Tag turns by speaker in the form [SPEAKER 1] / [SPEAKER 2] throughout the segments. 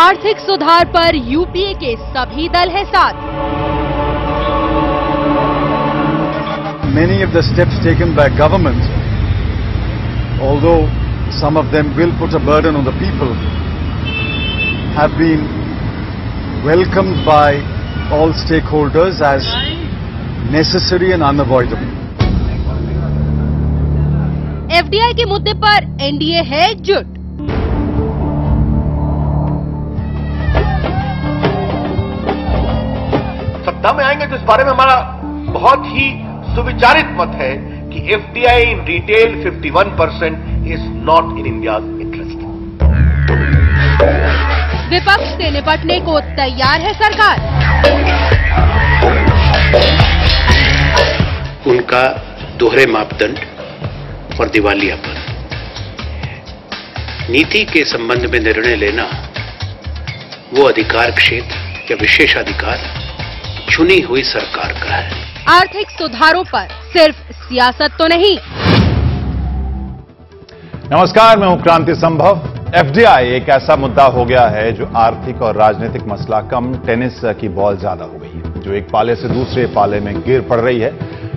[SPEAKER 1] आर्थिक सुधार पर यूपीए के सभी दल हैं साथ।
[SPEAKER 2] Many of the steps taken by government, although some of them will put a burden on the people, have been welcomed by all stakeholders as necessary and unavoidable.
[SPEAKER 1] FDI के मुद्दे पर एनडीए है एकजुट।
[SPEAKER 3] सत्ता में आएंगे तो इस बारे में हमारा बहुत ही सुविचारित मत है कि FDI in retail 51% is not in India's interest.
[SPEAKER 1] विपक्ष से निपटने को तैयार है सरकार।
[SPEAKER 4] उनका दोहरे मापदंड और दिवालियापन, नीति के संबंध में निर्णय लेना वो अधिकार क्षेत्र या विशेषाधिकार चुनी हुई सरकार का है।
[SPEAKER 1] आर्थिक सुधारों पर सिर्फ सियासत तो नहीं।
[SPEAKER 5] नमस्कार, मैं हूं क्रांति संभव। एफडीआई एक ऐसा मुद्दा हो गया है जो आर्थिक और राजनीतिक मसला कम टेनिस की बॉल ज्यादा हो गई है, जो एक पाले से दूसरे पाले में गिर पड़ रही है।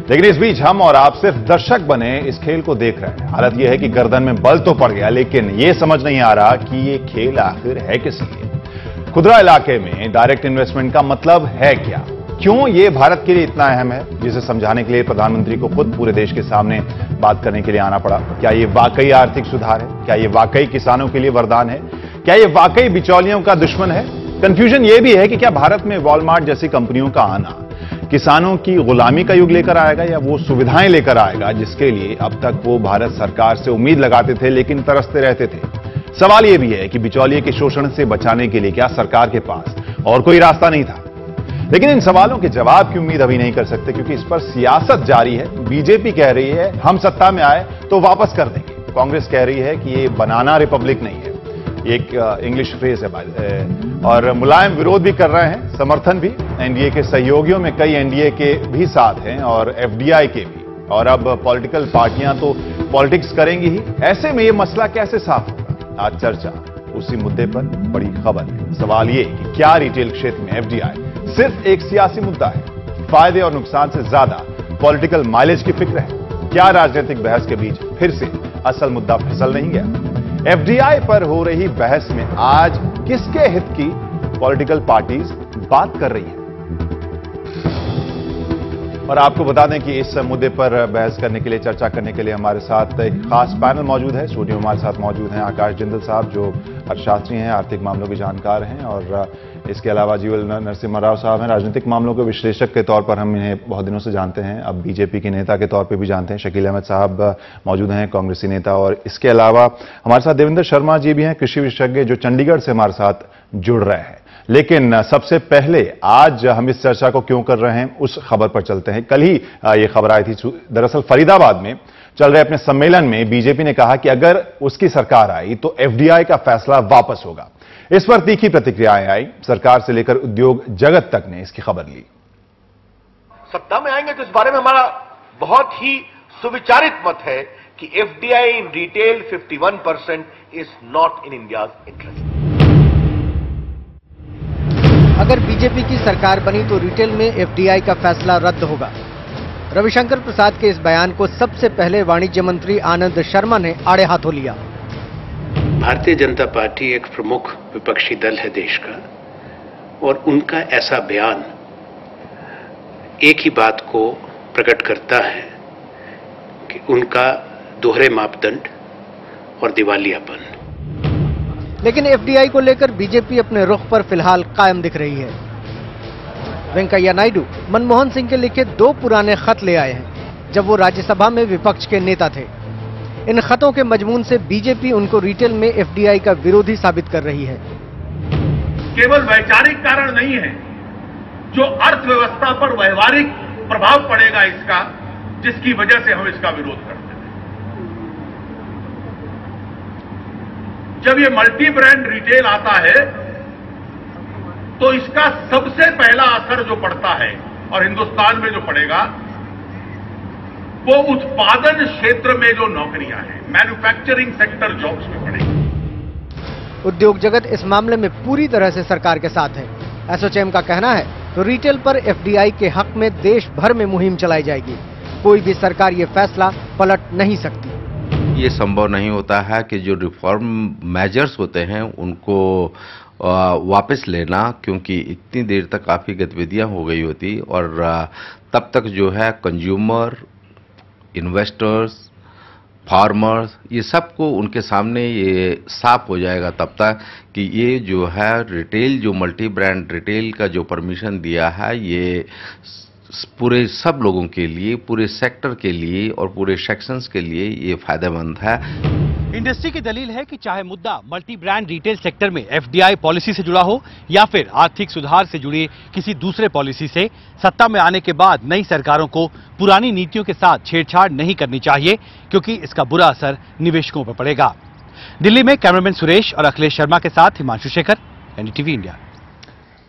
[SPEAKER 5] लेकिन इस बीच हम और आप सिर्फ दर्शक बने इस खेल को देख रहे हैं। हालत यह है कि गर्दन में बल तो पड़ गया, लेकिन यह समझ नहीं आ रहा कि ये खेल आखिर है किस लिए। खुदरा इलाके में डायरेक्ट इन्वेस्टमेंट का मतलब है क्या, क्यों ये भारत के लिए इतना अहम है, जिसे समझाने के लिए प्रधानमंत्री को खुद पूरे देश के सामने बात करने के लिए आना पड़ा। क्या ये वाकई आर्थिक सुधार है? क्या ये वाकई किसानों के लिए वरदान है? क्या ये वाकई बिचौलियों का दुश्मन है? कंफ्यूजन ये भी है कि क्या भारत में वॉलमार्ट जैसी कंपनियों का आना किसानों की गुलामी का युग लेकर आएगा या वो सुविधाएं लेकर आएगा जिसके लिए अब तक वो भारत सरकार से उम्मीद लगाते थे लेकिन तरसते रहते थे। सवाल यह भी है कि बिचौलिए के शोषण से बचाने के लिए क्या सरकार के पास और कोई रास्ता नहीं था? लेकिन इन सवालों के जवाब की उम्मीद अभी नहीं कर सकते, क्योंकि इस पर सियासत जारी है। बीजेपी कह रही है हम सत्ता में आए तो वापस कर देंगे। कांग्रेस कह रही है कि ये बनाना रिपब्लिक नहीं है, एक इंग्लिश फ्रेज है। और मुलायम विरोध भी कर रहे हैं, समर्थन भी। एनडीए के सहयोगियों में कई एनडीए के भी साथ हैं और एफडीआई के भी। और अब पॉलिटिकल पार्टियां तो पॉलिटिक्स करेंगी ही। ऐसे में ये मसला कैसे साफ होगा? आज चर्चा उसी मुद्दे पर बड़ी खबर है। सवाल ये कि क्या रिटेल क्षेत्र में एफडीआई सिर्फ एक सियासी मुद्दा है? फायदे और नुकसान से ज्यादा पॉलिटिकल माइलेज की फिक्र है? क्या राजनीतिक बहस के बीच फिर से असल मुद्दा फिसल नहीं गया? एफडीआई पर हो रही बहस में आज किसके हित की पॉलिटिकल पार्टीज बात कर रही है? और आपको बता दें कि इस मुद्दे पर बहस करने के लिए, चर्चा करने के लिए हमारे साथ एक खास पैनल मौजूद है। स्टूडियो में हमारे साथ मौजूद हैं आकाश जिंदल साहब, जो अर्थशास्त्री हैं, आर्थिक मामलों के जानकार हैं, और इसके अलावा जीवल नरसिम्हा राव साहब हैं, राजनीतिक मामलों के विश्लेषक के तौर पर हम इन्हें बहुत दिनों से जानते हैं, अब बीजेपी के नेता के तौर पर भी जानते हैं। शकील अहमद साहब मौजूद हैं, कांग्रेसी नेता। और इसके अलावा हमारे साथ देवेंद्र शर्मा जी भी हैं, कृषि विशेषज्ञ, जो चंडीगढ़ से हमारे साथ जुड़ रहे हैं। लेकिन सबसे पहले आज हम इस चर्चा को क्यों कर रहे हैं उस खबर पर चलते हैं। कल ही ये खबर आई थी। दरअसल फरीदाबाद में चल रहे अपने सम्मेलन में बीजेपी ने कहा कि अगर उसकी सरकार आई तो एफडीआई का फैसला वापस होगा। इस पर तीखी प्रतिक्रियाएं आई, सरकार से लेकर उद्योग जगत तक ने इसकी खबर ली।
[SPEAKER 3] सत्ता में आएंगे तो इस बारे में हमारा बहुत ही सुविचारित मत है कि FDI in retail 51% is not in India's interest.
[SPEAKER 6] अगर बीजेपी की सरकार बनी तो रिटेल में एफडीआई का फैसला रद्द होगा। रविशंकर प्रसाद के इस बयान को सबसे पहले वाणिज्य मंत्री आनंद शर्मा ने आड़े हाथों लिया।
[SPEAKER 4] भारतीय जनता पार्टी एक प्रमुख विपक्षी दल है देश का, और उनका ऐसा बयान एक ही बात को प्रकट करता है कि उनका दोहरे मापदंड और दिवालियापन।
[SPEAKER 6] लेकिन एफडीआई को लेकर बीजेपी अपने रुख पर फिलहाल कायम दिख रही है। वेंकैया नायडू मनमोहन सिंह के लिखे 2 पुराने खत ले आए हैं जब वो राज्यसभा में विपक्ष के नेता थे। इन खतों के मजमून से बीजेपी उनको रिटेल में एफडीआई का विरोधी साबित कर रही है।
[SPEAKER 7] केवल वैचारिक कारण नहीं है, जो अर्थव्यवस्था पर व्यवहारिक प्रभाव पड़ेगा इसका, जिसकी वजह से हम इसका विरोध करते हैं। जब ये मल्टी ब्रांड रिटेल आता है तो इसका सबसे पहला असर जो पड़ता है, और हिंदुस्तान में जो पड़ेगा, वो उत्पादन क्षेत्र में जो नौकरियां हैं, मैन्युफैक्चरिंग सेक्टर जॉब्स में पड़ेगी।
[SPEAKER 6] उद्योग जगत इस मामले में पूरी तरह से सरकार के साथ है। एसोचैम का कहना है तो रिटेल पर एफडीआई के हक में देश भर में मुहिम चलाई जाएगी। कोई भी सरकार ये फैसला पलट नहीं सकती।
[SPEAKER 8] ये संभव नहीं होता है कि जो रिफॉर्म मेजर्स होते हैं उनको वापस लेना, क्योंकि इतनी देर तक काफ़ी गतिविधियां हो गई होती और तब तक जो है कंज्यूमर, इन्वेस्टर्स, फार्मर्स, ये सबको उनके सामने ये साफ हो जाएगा तब तक कि ये जो है रिटेल, जो मल्टी ब्रांड रिटेल का जो परमिशन दिया है, ये पूरे सब लोगों के लिए, पूरे सेक्टर के लिए और पूरे सेक्शंस के लिए ये फायदेमंद है।
[SPEAKER 9] इंडस्ट्री की दलील है कि चाहे मुद्दा मल्टी ब्रांड रिटेल सेक्टर में एफडीआई पॉलिसी से जुड़ा हो या फिर आर्थिक सुधार से जुड़ी किसी दूसरे पॉलिसी से, सत्ता में आने के बाद नई सरकारों को पुरानी नीतियों के साथ छेड़छाड़ नहीं करनी चाहिए, क्योंकि इसका बुरा असर निवेशकों पर पड़ेगा। दिल्ली में कैमरामैन सुरेश और अखिलेश शर्मा के साथ हिमांशु शेखर, एनडीटीवी इंडिया।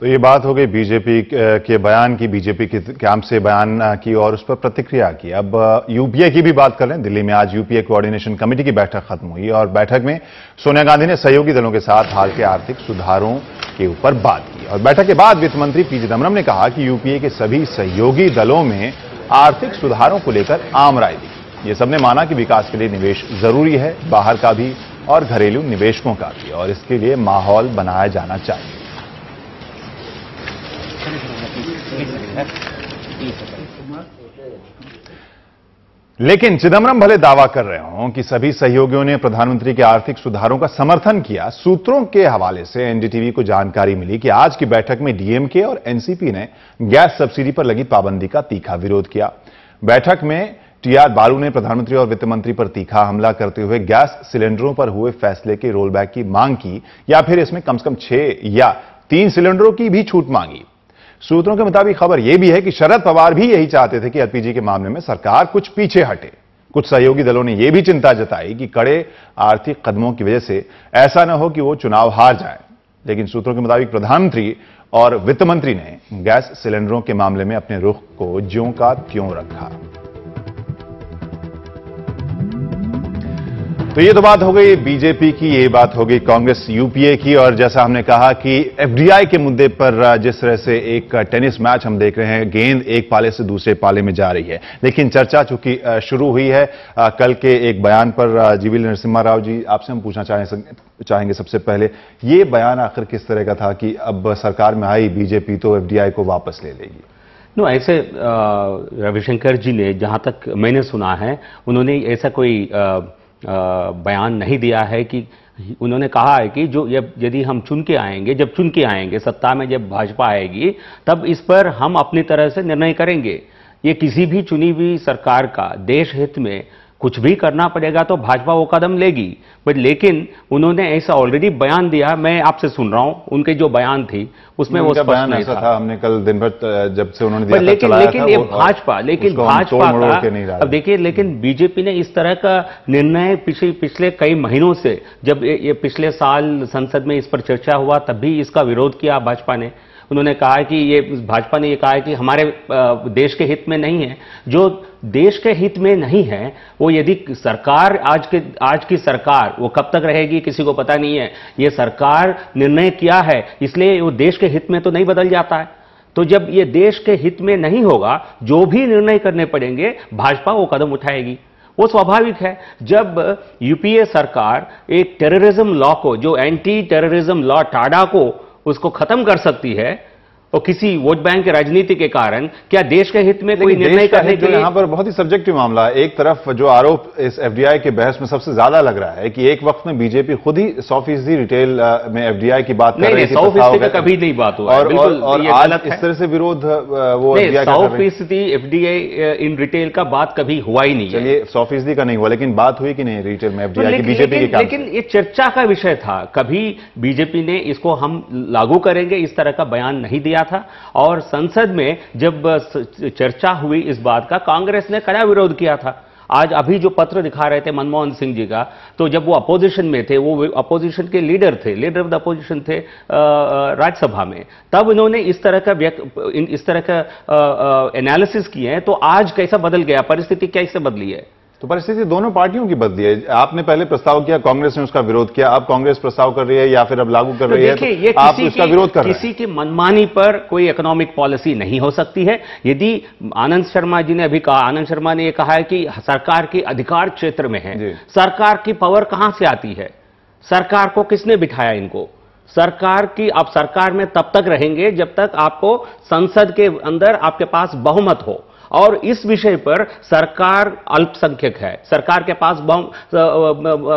[SPEAKER 5] तो ये बात हो गई बीजेपी के बयान की, बीजेपी के कैंप से बयान की और उस पर प्रतिक्रिया की। अब यूपीए की भी बात कर लें। दिल्ली में आज यूपीए कोऑर्डिनेशन कमेटी की बैठक खत्म हुई और बैठक में सोनिया गांधी ने सहयोगी दलों के साथ हाल के आर्थिक सुधारों के ऊपर बात की और बैठक के बाद वित्त मंत्री पी चिदम्बरम ने कहा कि यूपीए के सभी सहयोगी दलों में आर्थिक सुधारों को लेकर आम राय दी। ये सबने माना कि विकास के लिए निवेश जरूरी है, बाहर का भी और घरेलू निवेशकों का भी, और इसके लिए माहौल बनाया जाना चाहिए। लेकिन चिदम्बरम भले दावा कर रहे हों कि सभी सहयोगियों ने प्रधानमंत्री के आर्थिक सुधारों का समर्थन किया, सूत्रों के हवाले से एनडीटीवी को जानकारी मिली कि आज की बैठक में डीएमके और एनसीपी ने गैस सब्सिडी पर लगी पाबंदी का तीखा विरोध किया। बैठक में टीआर बालू ने प्रधानमंत्री और वित्त मंत्री पर तीखा हमला करते हुए गैस सिलेंडरों पर हुए फैसले के रोलबैक की मांग की या फिर इसमें कम से कम 6 या 3 सिलेंडरों की भी छूट मांगी। सूत्रों के मुताबिक खबर यह भी है कि शरद पवार भी यही चाहते थे कि एलपीजी के मामले में सरकार कुछ पीछे हटे। कुछ सहयोगी दलों ने यह भी चिंता जताई कि कड़े आर्थिक कदमों की वजह से ऐसा न हो कि वो चुनाव हार जाए। लेकिन सूत्रों के मुताबिक प्रधानमंत्री और वित्त मंत्री ने गैस सिलेंडरों के मामले में अपने रुख को ज्यों का त्यों रखा। तो ये तो बात हो गई बीजेपी की, ये बात हो गई कांग्रेस यूपीए की। और जैसा हमने कहा कि एफडीआई के मुद्दे पर जिस तरह से एक टेनिस मैच हम देख रहे हैं, गेंद एक पाले से दूसरे पाले में जा रही है, लेकिन चर्चा चूंकि शुरू हुई है कल के एक बयान पर। जीवी नरसिम्हा राव जी, आपसे हम पूछना चाहेंगे सबसे पहले, ये बयान आखिर किस तरह का था कि अब सरकार में आई बीजेपी तो एफडीआई को वापस ले लेगी?
[SPEAKER 10] नो, ऐसे रविशंकर जी ने, जहां तक मैंने सुना है, उन्होंने ऐसा कोई बयान नहीं दिया है कि उन्होंने कहा है कि जो यदि हम चुन के आएंगे सत्ता में, जब भाजपा आएगी तब इस पर हम अपनी तरह से निर्णय करेंगे। ये किसी भी चुनी हुई सरकार का देश हित में कुछ भी करना पड़ेगा तो भाजपा वो कदम लेगी। बट लेकिन उन्होंने ऐसा ऑलरेडी बयान दिया, मैं आपसे सुन रहा हूं, उनके जो बयान थी उसमें वो स्पष्ट नहीं था।
[SPEAKER 5] हमने कल दिन भर जब से उन्होंने दिया था,
[SPEAKER 10] लेकिन ये भाजपा का, अब देखिए, लेकिन बीजेपी ने इस तरह का निर्णय पिछले कई महीनों से, जब ये पिछले साल संसद में इस पर चर्चा हुआ तब भी इसका विरोध किया भाजपा ने। उन्होंने कहा कि भाजपा ने ये कहा है कि हमारे देश के हित में नहीं है। जो देश के हित में नहीं है वो यदि सरकार आज की सरकार वो कब तक रहेगी किसी को पता नहीं है। ये सरकार निर्णय किया है, इसलिए वो देश के हित में तो नहीं बदल जाता है। तो जब ये देश के हित में नहीं होगा, जो भी निर्णय करने पड़ेंगे भाजपा वो कदम उठाएगी। वो स्वाभाविक है। जब यूपीए सरकार एक टेररिज्म लॉ को, जो एंटी टेररिज्म लॉ टाडा को, उसको खत्म कर सकती है और किसी वोट बैंक की राजनीति के कारण, क्या देश के हित में कोई निर्णय करने के लिए?
[SPEAKER 5] यहां पर बहुत ही सब्जेक्टिव मामला है। एक तरफ जो आरोप इस एफडीआई के बहस में सबसे ज्यादा लग रहा है कि एक वक्त में बीजेपी खुद ही 100% रिटेल में एफडीआई की बात कर रही थी।
[SPEAKER 10] 100% का कभी नहीं बात हुआ
[SPEAKER 5] और आज इस तरह से विरोध वो
[SPEAKER 10] 100% एफडीआई इन रिटेल का बात कभी हुआ ही नहीं है।
[SPEAKER 5] चलिए 100% का नहीं हुआ, लेकिन बात हुई कि नहीं रिटेल में एफडीआई की बीजेपी के?
[SPEAKER 10] लेकिन ये चर्चा का विषय था। कभी बीजेपी ने इसको हम लागू करेंगे इस तरह का बयान नहीं दिया था। और संसद में जब चर्चा हुई इस बात का, कांग्रेस ने कड़ा विरोध किया था। आज अभी जो पत्र दिखा रहे थे मनमोहन सिंह जी का, तो जब वो अपोजिशन में थे, वो अपोजिशन के लीडर ऑफ द अपोजिशन थे राज्यसभा में, तब इन्होंने इस तरह का एनालिसिस किए हैं। तो आज कैसा बदल गया, परिस्थिति कैसे बदली है?
[SPEAKER 5] तो परिस्थिति दोनों पार्टियों की बदली है। आपने पहले प्रस्ताव किया, कांग्रेस ने उसका विरोध किया, अब कांग्रेस प्रस्ताव कर रही है या फिर अब लागू कर रही है, तो आप उसका विरोध कर रहे हैं।
[SPEAKER 10] किसी की मनमानी पर कोई इकोनॉमिक पॉलिसी नहीं हो सकती है। यदि आनंद शर्मा जी ने अभी कहा, आनंद शर्मा ने यह कहा है कि सरकार के अधिकार क्षेत्र में है, सरकार की पावर कहां से आती है? सरकार को किसने बिठाया इनको? सरकार की, आप सरकार में तब तक रहेंगे जब तक आपको संसद के अंदर आपके पास बहुमत हो, और इस विषय पर सरकार अल्पसंख्यक है, सरकार के पास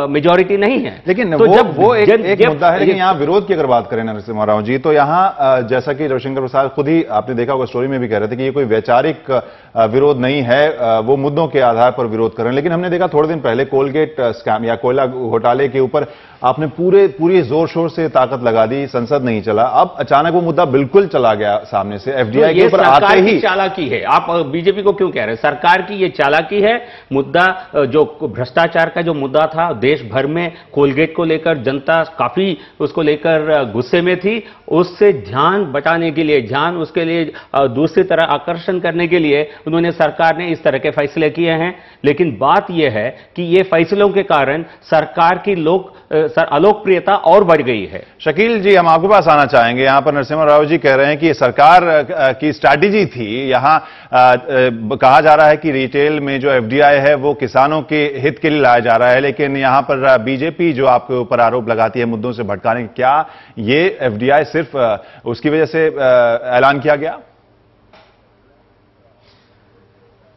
[SPEAKER 10] मेजॉरिटी नहीं है।
[SPEAKER 5] लेकिन तो वो एक मुद्दा है। लेकिन यहाँ विरोध की अगर बात करें नरसिम्हा राव जी, तो यहाँ जैसा कि रविशंकर प्रसाद खुद ही आपने देखा होगा स्टोरी में भी कह रहे थे कि ये कोई वैचारिक विरोध नहीं है, वो मुद्दों के आधार पर विरोध कर रहे हैं। लेकिन हमने देखा थोड़े दिन पहले कोलगेट स्कैम या कोयला घोटाले के ऊपर आपने पूरी जोर शोर से ताकत लगा दी, संसद नहीं चला, अब अचानक वो मुद्दा बिल्कुल चला गया सामने से। एफडीआई के ऊपर आते ही
[SPEAKER 10] चालाकी है। आप बीजेपी को क्यों कह रहे हैं? सरकार की ये चालाकी है। मुद्दा जो भ्रष्टाचार का जो मुद्दा था देश भर में, कोलगेट को लेकर जनता काफी उसको लेकर गुस्से में थी, उससे ध्यान बटाने के लिए, ध्यान उसके लिए दूसरी तरह आकर्षण करने के लिए उन्होंने, सरकार ने इस तरह के फैसले किए हैं। लेकिन बात यह है कि ये फैसलों के कारण सरकार की अलोकप्रियता और बढ़ गई है।
[SPEAKER 5] शकील जी, हम आपके पास आना चाहेंगे। यहां पर नरसिम्हा राव जी कह रहे हैं कि सरकार की स्ट्रैटेजी थी, यहां कहा जा रहा है कि रिटेल में जो एफडीआई है वो किसानों के हित के लिए लाया जा रहा है, लेकिन यहां पर बीजेपी जो आपके ऊपर आरोप लगाती है मुद्दों से भटकाने, क्या ये एफडीआई सिर्फ उसकी वजह से ऐलान किया गया?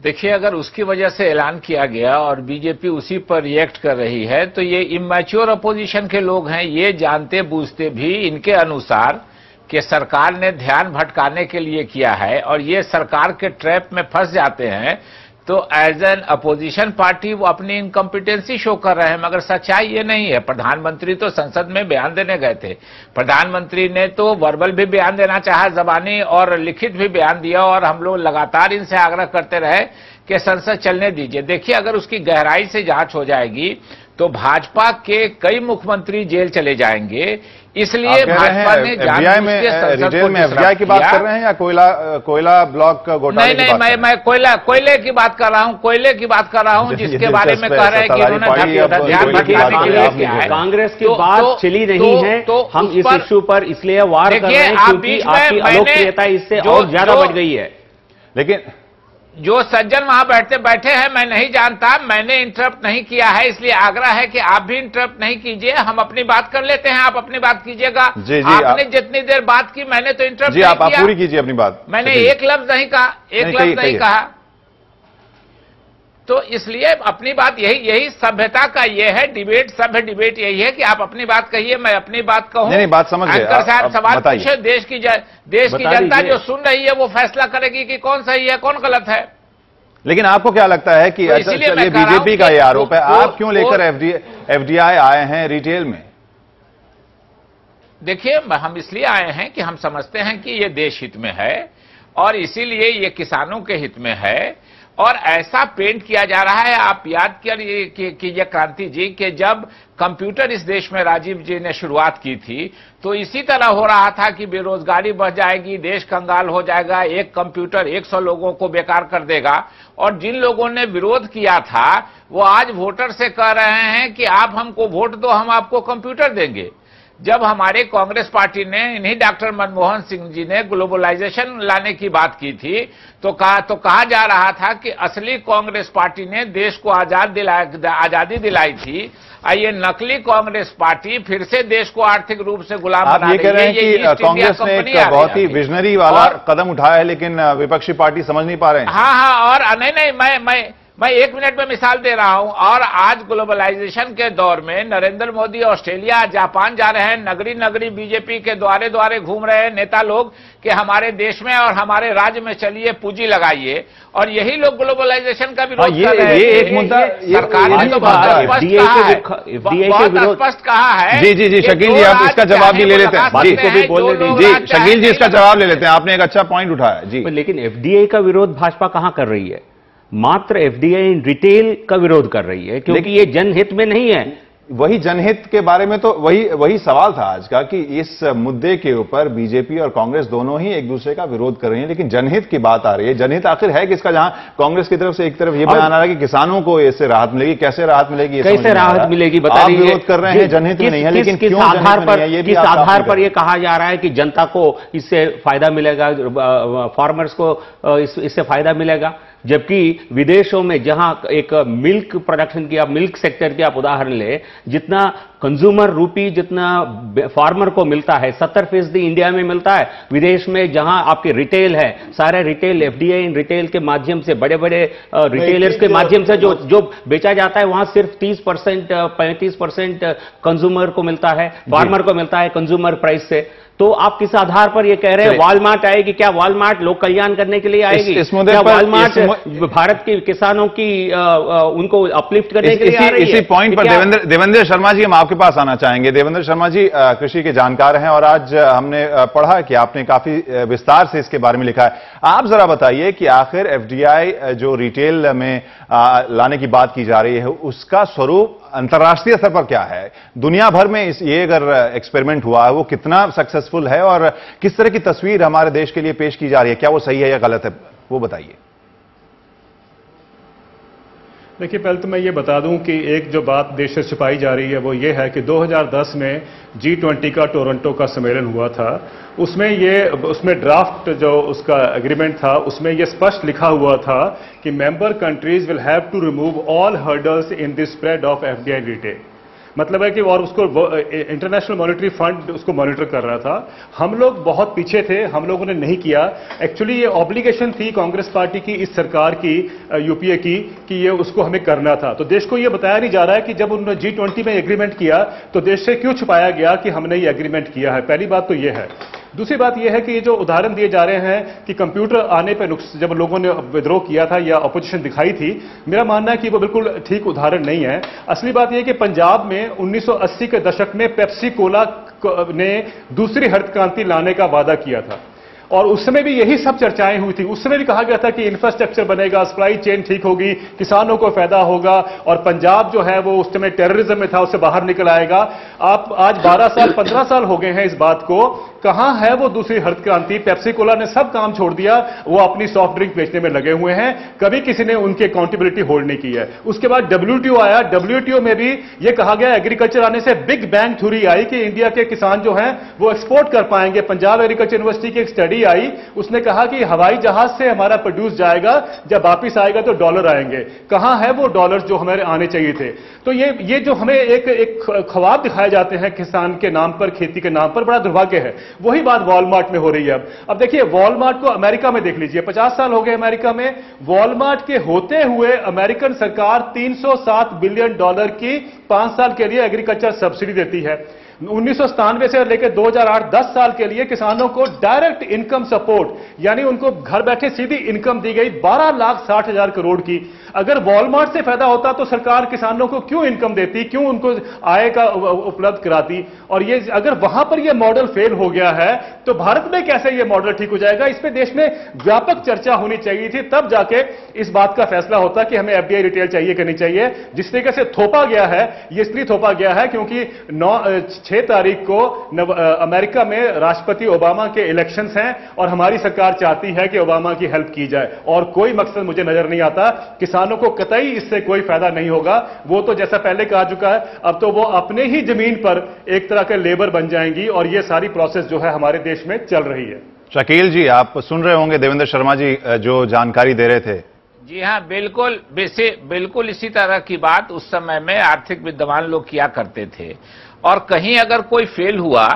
[SPEAKER 11] देखिए, अगर उसकी वजह से ऐलान किया गया और बीजेपी उसी पर रिएक्ट कर रही है तो ये इमैच्योर अपोजिशन के लोग हैं, ये जानते बूझते भी इनके अनुसार कि सरकार ने ध्यान भटकाने के लिए किया है और ये सरकार के ट्रैप में फंस जाते हैं, तो एज एन अपोजिशन पार्टी वो अपनी इनकम्पिटेंसी शो कर रहे हैं। मगर सच्चाई ये नहीं है। प्रधानमंत्री तो संसद में बयान देने गए थे, प्रधानमंत्री ने तो वर्बल भी बयान देना चाहा, जबानी और लिखित भी बयान दिया, और हम लोग लगातार इनसे आग्रह करते रहे कि संसद चलने दीजिए। देखिए, अगर उसकी गहराई से जांच हो जाएगी तो भाजपा के कई मुख्यमंत्री जेल चले जाएंगे। इसलिए भाजपा ने
[SPEAKER 5] जानबूझ के संसद को में एफडीआई की बात कर रहे हैं या कोयला ब्लॉक घोटाले?
[SPEAKER 11] नहीं, मैं कोयले की बात कर रहा हूं, कोयले की बात कर रहा हूं, जिसके बारे में कह रहे हैं कि उन्होंने ध्यान भटकाने के लिए किया है।
[SPEAKER 10] कांग्रेस की बात चली नहीं है, तो हम इस इश्यू पर इसलिए वार कर रहे हैं क्योंकि आपकी अलोकप्रियता इससे और ज्यादा बढ़ गई है।
[SPEAKER 5] लेकिन
[SPEAKER 11] जो सज्जन वहां बैठे हैं, मैं नहीं जानता, मैंने इंटरप्ट नहीं किया है, इसलिए आग्रह है कि आप भी इंटरप्ट नहीं कीजिए, हम अपनी बात कर लेते हैं, आप अपनी बात कीजिएगा। आपने जितनी देर बात की मैंने तो इंटरप्ट नहीं किया।
[SPEAKER 5] आप पूरी कीजिए अपनी बात।
[SPEAKER 11] मैंने एक लफ्ज नहीं कहा, एक लफ्ज नहीं कहा। तो इसलिए अपनी बात यही सभ्यता का ये है, डिबेट, सभ्य डिबेट यही है कि आप अपनी बात कहिए, मैं अपनी बात कहूं।
[SPEAKER 5] नहीं, बात समझ गए।
[SPEAKER 11] एंकर साहब सवाल पूछे, देश की जनता जो सुन रही है वो फैसला करेगी कि कौन सही है कौन गलत है।
[SPEAKER 5] लेकिन आपको क्या लगता है कि चलिए बीजेपी का ये आरोप है, आप क्यों लेकर एफडीआई आए हैं रिटेल में?
[SPEAKER 11] देखिए, हम इसलिए आए हैं कि हम समझते हैं कि ये देश हित में है और इसीलिए ये किसानों के हित में है। और ऐसा पेंट किया जा रहा है, आप याद कीजिए क्रांति जी, कि जब कंप्यूटर इस देश में राजीव जी ने शुरुआत की थी तो इसी तरह हो रहा था कि बेरोजगारी बढ़ जाएगी, देश कंगाल हो जाएगा, एक कंप्यूटर 100 लोगों को बेकार कर देगा। और जिन लोगों ने विरोध किया था वो आज वोटर से कह रहे हैं कि आप हमको वोट दो, हम आपको कंप्यूटर देंगे। जब हमारे कांग्रेस पार्टी ने, इन्हीं डॉक्टर मनमोहन सिंह जी ने ग्लोबलाइजेशन लाने की बात की थी तो कहा जा रहा था कि असली कांग्रेस पार्टी ने देश को आजादी दिलाई थी, ये नकली कांग्रेस पार्टी फिर से देश को आर्थिक रूप से गुलाम बना रही है।
[SPEAKER 5] आप ये कह रहे हैं कि कांग्रेस ने एक बहुत ही विजनरी वाला कदम उठाया है, लेकिन विपक्षी पार्टी समझ नहीं पा रहे हैं।
[SPEAKER 11] हाँ, और नहीं, मैं 1 मिनट में मिसाल दे रहा हूं। और आज ग्लोबलाइजेशन के दौर में नरेंद्र मोदी ऑस्ट्रेलिया, जापान जा रहे हैं, नगरी नगरी बीजेपी के द्वारे घूम रहे हैं नेता लोग कि हमारे देश में और हमारे राज्य में चलिए पूंजी लगाइए, और यही लोग ग्लोबलाइजेशन का विरोध कर रहे हैं।
[SPEAKER 5] ये एक मुद्दा
[SPEAKER 11] सरकार ने तो बहुत स्पष्ट कहा है।
[SPEAKER 5] जी, शकील जी, आप इसका जवाब भी ले लेते हैं। जी, शकील जी, इसका जवाब ले लेते हैं, आपने एक अच्छा पॉइंट उठाया जी।
[SPEAKER 10] लेकिन एफडीआई का विरोध भाजपा कहां कर रही है? मात्र एफडीआई इन रिटेल का विरोध कर रही है, क्योंकि ये जनहित में नहीं है।
[SPEAKER 5] वही जनहित के बारे में तो वही सवाल था आज का कि इस मुद्दे के ऊपर बीजेपी और कांग्रेस दोनों ही एक दूसरे का विरोध कर रही हैं, लेकिन जनहित की बात आ रही है। जनहित आखिर है किसका? जहां कांग्रेस की तरफ से एक तरफ ये बयान आ रहा है कि किसानों को इससे राहत मिलेगी, कैसे राहत मिलेगी,
[SPEAKER 10] कैसे राहत मिलेगी बता
[SPEAKER 5] आप विरोध कर रहे हैं, जनहित में नहीं है, लेकिन
[SPEAKER 10] किस आधार पर यह कहा जा रहा है कि जनता को इससे फायदा मिलेगा, फार्मर्स को इससे फायदा मिलेगा, जबकि विदेशों में जहां एक मिल्क प्रोडक्शन की, आप मिल्क सेक्टर की आप उदाहरण ले, जितना कंज्यूमर रूपी जितना फार्मर को मिलता है 70% इंडिया में मिलता है। विदेश में जहां आपके रिटेल है, सारे रिटेल एफडीआई रिटेल के माध्यम से, बड़े बड़े रिटेलर्स के माध्यम से जो बेचा जाता है, वहां सिर्फ 30% 35% कंज्यूमर को मिलता है, फार्मर को मिलता है कंज्यूमर प्राइस से। तो आप किस आधार पर ये कह रहे हैं वॉलमार्ट आएगी? क्या वॉलमार्ट लोक कल्याण करने के लिए आएगी? क्या वॉलमार्ट भारत के किसानों की उनको अपलिफ्ट करने के लिए आ रही है?
[SPEAKER 5] इसी पॉइंट पर देवेंद्र शर्मा जी, हम आपके पास आना चाहेंगे। देवेंद्र शर्मा जी कृषि के जानकार हैं और आज हमने पढ़ा कि आपने काफी विस्तार से इसके बारे में लिखा है। आप जरा बताइए कि आखिर एफडीआई जो रिटेल में लाने की बात की जा रही है, उसका स्वरूप अंतर्राष्ट्रीय स्तर पर क्या है? दुनिया भर में ये अगर एक्सपेरिमेंट हुआ है, वो कितना सक्सेसफुल है और किस तरह की तस्वीर हमारे देश के लिए पेश की जा रही है? क्या वो सही है या गलत है, वो बताइए।
[SPEAKER 12] देखिए, पहले तो मैं ये बता दूं कि एक जो बात देश से छिपाई जा रही है वो ये है कि 2010 में G20 का टोरंटो का सम्मेलन हुआ था। उसमें ड्राफ्ट जो उसका एग्रीमेंट था, उसमें ये स्पष्ट लिखा हुआ था कि member countries will have to remove all hurdles in the spread of FDI retail. मतलब है कि और उसको इंटरनेशनल मॉनेटरी फंड उसको मॉनिटर कर रहा था। हम लोग बहुत पीछे थे, हम लोगों ने नहीं किया। एक्चुअली ये ऑब्लिगेशन थी कांग्रेस पार्टी की, इस सरकार की, यूपीए की, कि ये उसको हमें करना था। तो देश को ये बताया नहीं जा रहा है कि जब उन्होंने G20 में एग्रीमेंट किया तो देश से क्यों छुपाया गया कि हमने ये एग्रीमेंट किया है। पहली बात तो ये है। दूसरी बात यह है कि ये जो उदाहरण दिए जा रहे हैं कि कंप्यूटर आने पर जब लोगों ने विद्रोह किया था या ऑपोजिशन दिखाई थी, मेरा मानना है कि वो बिल्कुल ठीक उदाहरण नहीं है। असली बात यह कि पंजाब में 1980 के दशक में पेप्सी कोला ने दूसरी हरित क्रांति लाने का वादा किया था और उस समय भी यही सब चर्चाएं हुई थी। उस समय भी कहा गया था कि इंफ्रास्ट्रक्चर बनेगा, सप्लाई चेन ठीक होगी, किसानों को फायदा होगा और पंजाब जो है वो उस समय टेररिज्म में था, उससे बाहर निकल आएगा। आप आज 12 साल 15 साल हो गए हैं इस बात को, कहां है वो दूसरी हरित क्रांति? पेप्सी कोला ने सब काम छोड़ दिया, वो अपनी सॉफ्ट ड्रिंक बेचने में लगे हुए हैं। कभी किसी ने उनकी अकाउंटेबिलिटी होल्ड नहीं की है। उसके बाद WTO आया, WTO में भी ये कहा गया, एग्रीकल्चर आने से बिग बैंग थ्योरी आई कि इंडिया के किसान जो हैं वो एक्सपोर्ट कर पाएंगे। पंजाब एग्रीकल्चर यूनिवर्सिटी की एक स्टडी आई, उसने कहा कि हवाई जहाज से हमारा प्रोड्यूस जाएगा, जब वापिस आएगा तो डॉलर आएंगे। कहां है वो डॉलर जो हमारे आने चाहिए थे? तो ये जो हमें एक ख्वाब दिखाए जाते हैं किसान के नाम पर, खेती के नाम पर, बड़ा दुर्भाग्य है। वही बात वॉलमार्ट में हो रही है। अब देखिए, वॉलमार्ट को अमेरिका में देख लीजिए, 50 साल हो गए अमेरिका में। वॉलमार्ट के होते हुए अमेरिकन सरकार $307 बिलियन की 5 साल के लिए एग्रीकल्चर सब्सिडी देती है। 1997 से लेकर 2008 10 साल के लिए किसानों को डायरेक्ट इनकम सपोर्ट, यानी उनको घर बैठे सीधी इनकम दी गई 12,60,000 करोड़ की। अगर वॉलमार्ट से फायदा होता तो सरकार किसानों को क्यों इनकम देती, क्यों उनको आय का उपलब्ध कराती? और ये अगर वहां पर ये मॉडल फेल हो गया है तो भारत में कैसे ये मॉडल ठीक हो जाएगा? इस पे देश में व्यापक चर्चा होनी चाहिए थी, तब जाके इस बात का फैसला होता कि हमें एफडीआई रिटेल चाहिए कि नहीं चाहिए। जिस तरीके से थोपा गया है, ये इसलिए थोपा गया है क्योंकि 6 तारीख को अमेरिका में राष्ट्रपति ओबामा के इलेक्शंस हैं और हमारी सरकार चाहती है कि ओबामा की हेल्प की जाए, और कोई मकसद मुझे नजर नहीं आता। किसानों को कतई इससे कोई फायदा नहीं होगा। वो तो जैसा पहले कहा चुका है, अब तो वो अपने ही जमीन पर एक तरह के लेबर बन जाएंगी और ये सारी प्रोसेस जो है हमारे देश में चल रही है।
[SPEAKER 5] शकील जी, आप सुन रहे होंगे देवेंद्र शर्मा जी जो जानकारी दे रहे थे।
[SPEAKER 11] जी हां, बिल्कुल इसी तरह की बात उस समय में आर्थिक विद्वान लोग किया करते थे। और कहीं अगर कोई फेल हुआ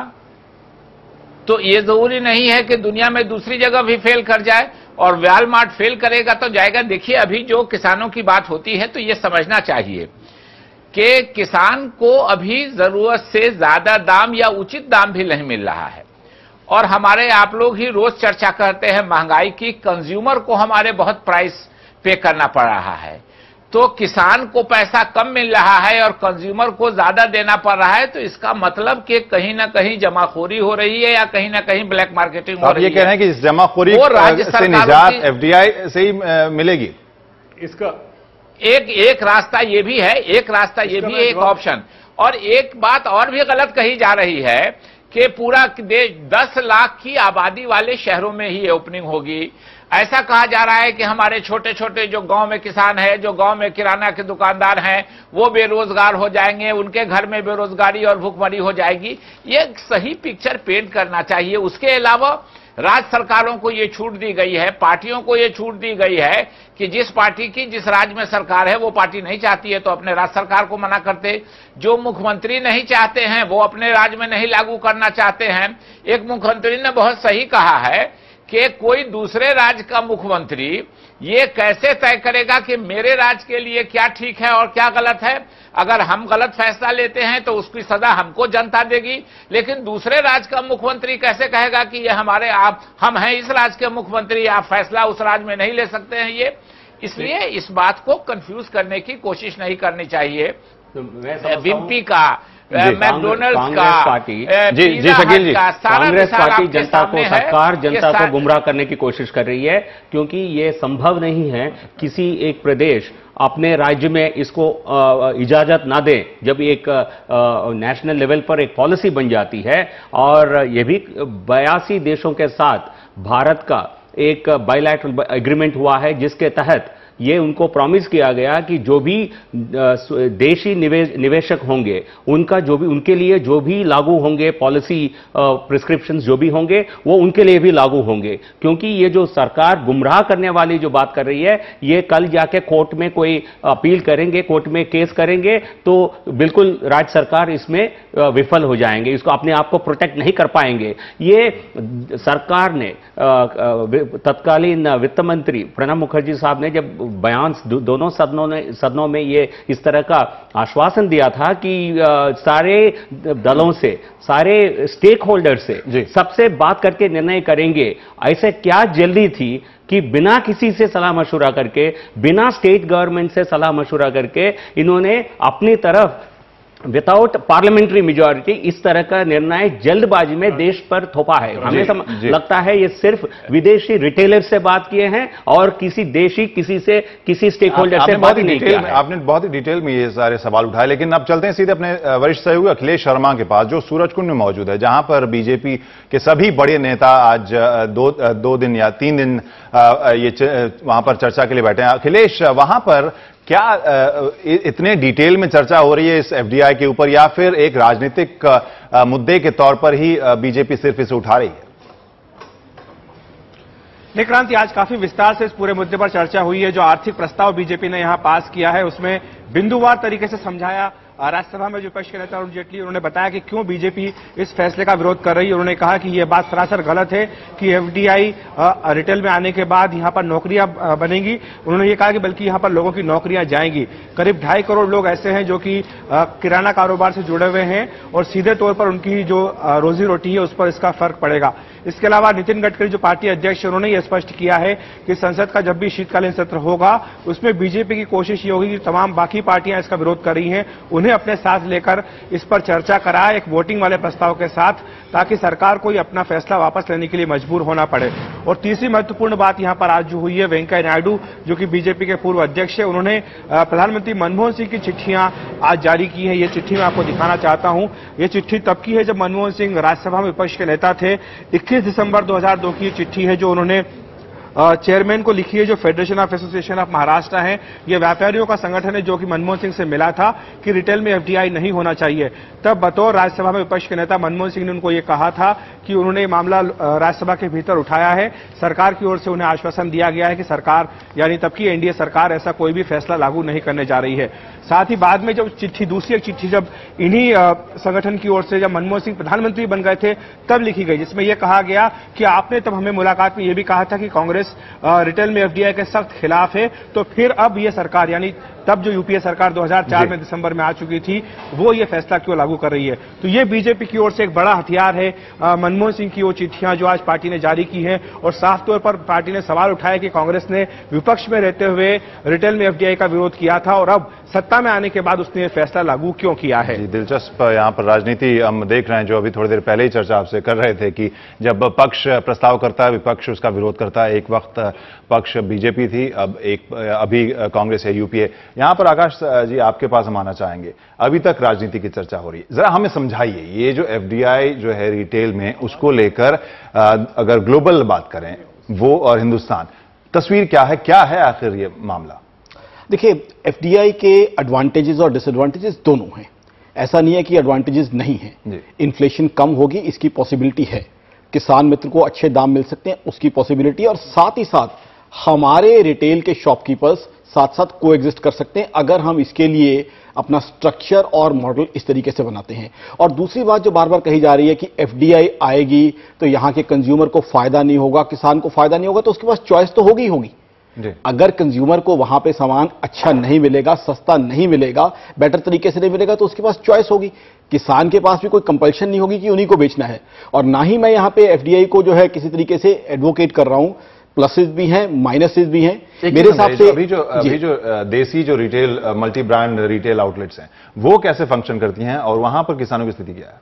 [SPEAKER 11] तो ये जरूरी नहीं है कि दुनिया में दूसरी जगह भी फेल कर जाए, और वॉलमार्ट फेल करेगा तो जाएगा। देखिए, अभी जो किसानों की बात होती है तो ये समझना चाहिए कि किसान को अभी जरूरत से ज्यादा दाम या उचित दाम भी नहीं मिल रहा है। और हमारे आप लोग ही रोज चर्चा करते हैं महंगाई की, कंज्यूमर को हमारे बहुत प्राइस पे करना पड़ रहा है। तो किसान को पैसा कम मिल रहा है और कंज्यूमर को ज्यादा देना पड़ रहा है, तो इसका मतलब कि कहीं ना कहीं जमाखोरी हो रही है या कहीं ना कहीं ब्लैक मार्केटिंग हो रही है।
[SPEAKER 5] आप ये कह रहे हैं कि इस जमाखोरी से निजात एफडीआई से ही मिलेगी?
[SPEAKER 11] एक रास्ता ये भी है, एक रास्ता ये भी है, एक ऑप्शन। और एक बात और भी गलत कही जा रही है कि पूरा देश 10 लाख की आबादी वाले शहरों में ही ओपनिंग होगी। ऐसा कहा जा रहा है कि हमारे छोटे छोटे जो गांव में किसान है, जो गांव में किराना के दुकानदार हैं, वो बेरोजगार हो जाएंगे, उनके घर में बेरोजगारी और भूखमरी हो जाएगी। ये सही पिक्चर पेंट करना चाहिए। उसके अलावा राज्य सरकारों को ये छूट दी गई है, पार्टियों को ये छूट दी गई है कि जिस पार्टी की जिस राज्य में सरकार है वो पार्टी नहीं चाहती है तो अपने राज्य सरकार को मना करते, जो मुख्यमंत्री नहीं चाहते हैं वो अपने राज्य में नहीं लागू करना चाहते हैं। एक मुख्यमंत्री ने बहुत सही कहा है कि कोई दूसरे राज्य का मुख्यमंत्री ये कैसे तय करेगा कि मेरे राज्य के लिए क्या ठीक है और क्या गलत है। अगर हम गलत फैसला लेते हैं तो उसकी सजा हमको जनता देगी, लेकिन दूसरे राज्य का मुख्यमंत्री कैसे कहेगा कि ये हमारे हम हैं इस राज्य के मुख्यमंत्री, आप फैसला उस राज्य में नहीं ले सकते हैं। ये इसलिए इस बात को कंफ्यूज करने की कोशिश नहीं करनी चाहिए। विम्पी का, मैकडोनल्ड्स का,
[SPEAKER 10] पार्टी जी शकील जी, कांग्रेस पार्टी जनता को, सरकार जनता को गुमराह करने की कोशिश कर रही है, क्योंकि ये संभव नहीं है किसी एक प्रदेश अपने राज्य में इसको इजाजत ना दे जब एक नेशनल लेवल पर एक पॉलिसी बन जाती है। और ये भी 82 देशों के साथ भारत का एक बायलैटरल एग्रीमेंट हुआ है, जिसके तहत ये उनको प्रॉमिस किया गया कि जो भी देशी निवेशक होंगे उनका जो भी उनके लिए जो भी लागू होंगे पॉलिसी प्रिस्क्रिप्शंस जो भी होंगे वो उनके लिए भी लागू होंगे। क्योंकि ये जो सरकार गुमराह करने वाली जो बात कर रही है, ये कल जाके कोर्ट में कोई अपील करेंगे, कोर्ट में केस करेंगे तो बिल्कुल राज्य सरकार इसमें विफल हो जाएंगे, इसको अपने आप को प्रोटेक्ट नहीं कर पाएंगे। ये सरकार ने तत्कालीन वित्त मंत्री प्रणब मुखर्जी साहब ने जब बयान दोनों सदनों में ये इस तरह का आश्वासन दिया था कि सारे दलों से, सारे स्टेक होल्डर से सबसे बात करके निर्णय करेंगे। ऐसे क्या जल्दी थी कि बिना किसी से सलाह मशुरा करके, बिना स्टेट गवर्नमेंट से सलाह मशुरा करके इन्होंने अपनी तरफ विदाउट पार्लियामेंट्री मेजॉरिटी इस तरह का निर्णय जल्दबाजी में देश पर थोपा है। हमें लगता है ये सिर्फ विदेशी रिटेलर से बात किए हैं और किसी देशी किसी स्टेक होल्डर से बात नहीं किया है।
[SPEAKER 5] आपने बहुत ही डिटेल में ये सारे सवाल उठाए, लेकिन अब चलते हैं सीधे अपने वरिष्ठ सहयोगी अखिलेश शर्मा के पास, जो सूरजकुंड में मौजूद है, जहां पर बीजेपी के सभी बड़े नेता आज दो दिन या 3 दिन वहां पर चर्चा के लिए बैठे हैं। अखिलेश, वहां पर क्या इतने डिटेल में चर्चा हो रही है इस एफडीआई के ऊपर, या फिर एक राजनीतिक मुद्दे के तौर पर ही बीजेपी सिर्फ इसे उठा रही है?
[SPEAKER 13] क्रांति, आज काफी विस्तार से इस पूरे मुद्दे पर चर्चा हुई है। जो आर्थिक प्रस्ताव बीजेपी ने यहां पास किया है उसमें बिंदुवार तरीके से समझाया। राज्यसभा में विपक्ष के नेता अरुण जेटली, उन्होंने बताया कि क्यों बीजेपी इस फैसले का विरोध कर रही है। उन्होंने कहा कि यह बात सरासर गलत है कि एफडीआई रिटेल में आने के बाद यहां पर नौकरियां बनेंगी। उन्होंने ये कहा कि बल्कि यहां पर लोगों की नौकरियां जाएंगी। करीब 2.5 करोड़ लोग ऐसे हैं जो कि किराना कारोबार से जुड़े हुए हैं और सीधे तौर पर उनकी जो रोजी रोटी है उस पर इसका फर्क पड़ेगा। इसके अलावा नितिन गडकरी जो पार्टी अध्यक्ष, उन्होंने यह स्पष्ट किया है कि संसद का जब भी शीतकालीन सत्र होगा उसमें बीजेपी की कोशिश ये होगी कि तमाम बाकी पार्टियां इसका विरोध कर रही हैं उन्हें अपने साथ लेकर इस पर चर्चा कराए एक वोटिंग वाले प्रस्ताव के साथ, ताकि सरकार को अपना फैसला वापस लेने के लिए मजबूर होना पड़े। और तीसरी महत्वपूर्ण बात यहां पर आज जो हुई है, वेंकैया नायडू जो कि बीजेपी के पूर्व अध्यक्ष है, उन्होंने प्रधानमंत्री मनमोहन सिंह की चिट्ठियां आज जारी की है। ये चिट्ठी मैं आपको दिखाना चाहता हूं। ये चिट्ठी तब की है जब मनमोहन सिंह राज्यसभा में विपक्ष के नेता थे। 21 दिसंबर 2002 की चिट्ठी है जो उन्होंने चेयरमैन को लिखी है, जो federation of association of Maharashtra है। यह व्यापारियों का संगठन है जो कि मनमोहन सिंह से मिला था कि रिटेल में एफडीआई नहीं होना चाहिए। तब बतौर राज्यसभा में विपक्ष के नेता मनमोहन सिंह ने उनको यह कहा था कि उन्होंने मामला राज्यसभा के भीतर उठाया है। सरकार की ओर से उन्हें आश्वासन दिया गया है कि सरकार, यानी तब की एनडीए सरकार, ऐसा कोई भी फैसला लागू नहीं करने जा रही है। साथ ही बाद में जब चिट्ठी, दूसरी एक चिट्ठी जब इन्हीं संगठन की ओर से, जब मनमोहन सिंह प्रधानमंत्री बन गए थे, तब लिखी गई, जिसमें यह कहा गया कि आपने तब हमें मुलाकात में यह भी कहा था कि कांग्रेस रिटेल में एफडीआई के सख्त खिलाफ है। तो फिर अब यह सरकार, यानी तब जो यूपीए सरकार 2004 में दिसंबर में आ चुकी थी, वो ये फैसला क्यों लागू कर रही है। तो ये बीजेपी की ओर से एक बड़ा हथियार है। मनमोहन सिंह की वो चिट्ठियां जो आज पार्टी ने जारी की हैं, और साफ तौर पर पार्टी ने सवाल उठाया कि कांग्रेस ने विपक्ष में रहते हुए रिटेल में एफडीआई का विरोध किया था और अब सत्ता में आने के बाद उसने ये फैसला लागू क्यों किया है।
[SPEAKER 5] दिलचस्प यहाँ पर राजनीति हम देख रहे हैं, जो अभी थोड़ी देर पहले ही चर्चा आपसे कर रहे थे कि जब पक्ष प्रस्ताव करता है, विपक्ष उसका विरोध करता है। एक वक्त पक्ष बीजेपी थी, अब अभी कांग्रेस है, यूपीए। यहां पर आकाश जी आपके पास हम आना चाहेंगे। अभी तक राजनीति की चर्चा हो रही है, जरा हमें समझाइए ये जो एफडीआई जो है रिटेल में, उसको लेकर अगर ग्लोबल बात करें वो और हिंदुस्तान, तस्वीर क्या है आखिर ये मामला?
[SPEAKER 14] देखिए, एफडीआई के एडवांटेजेस और डिसएडवांटेजेस दोनों हैं। ऐसा नहीं है कि एडवांटेजेस नहीं है। इन्फ्लेशन कम होगी इसकी पॉसिबिलिटी है, किसान मित्र को अच्छे दाम मिल सकते हैं उसकी पॉसिबिलिटी, और साथ ही साथ हमारे रिटेल के शॉपकीपर्स साथ साथ कोएग्जिस्ट कर सकते हैं अगर हम इसके लिए अपना स्ट्रक्चर और मॉडल इस तरीके से बनाते हैं। और दूसरी बात जो बार बार कही जा रही है कि एफडीआई आएगी तो यहां के कंज्यूमर को फायदा नहीं होगा, किसान को फायदा नहीं होगा, तो उसके पास चॉइस तो होगी होगी। अगर कंज्यूमर को वहां पे सामान अच्छा नहीं मिलेगा, सस्ता नहीं मिलेगा, बेटर तरीके से नहीं मिलेगा, तो उसके पास चॉइस होगी। किसान के पास भी कोई कंपल्शन नहीं होगी कि उन्हीं को बेचना है। और ना ही मैं यहां पे एफडीआई को जो है किसी तरीके से एडवोकेट कर रहा हूं, प्लसेस भी हैं माइनसेस भी हैं। मेरे हिसाब से
[SPEAKER 5] अभी जो देसी जो retail multi brand retail outlets हैं वो कैसे फंक्शन करती हैं और वहां पर किसानों की स्थिति क्या है?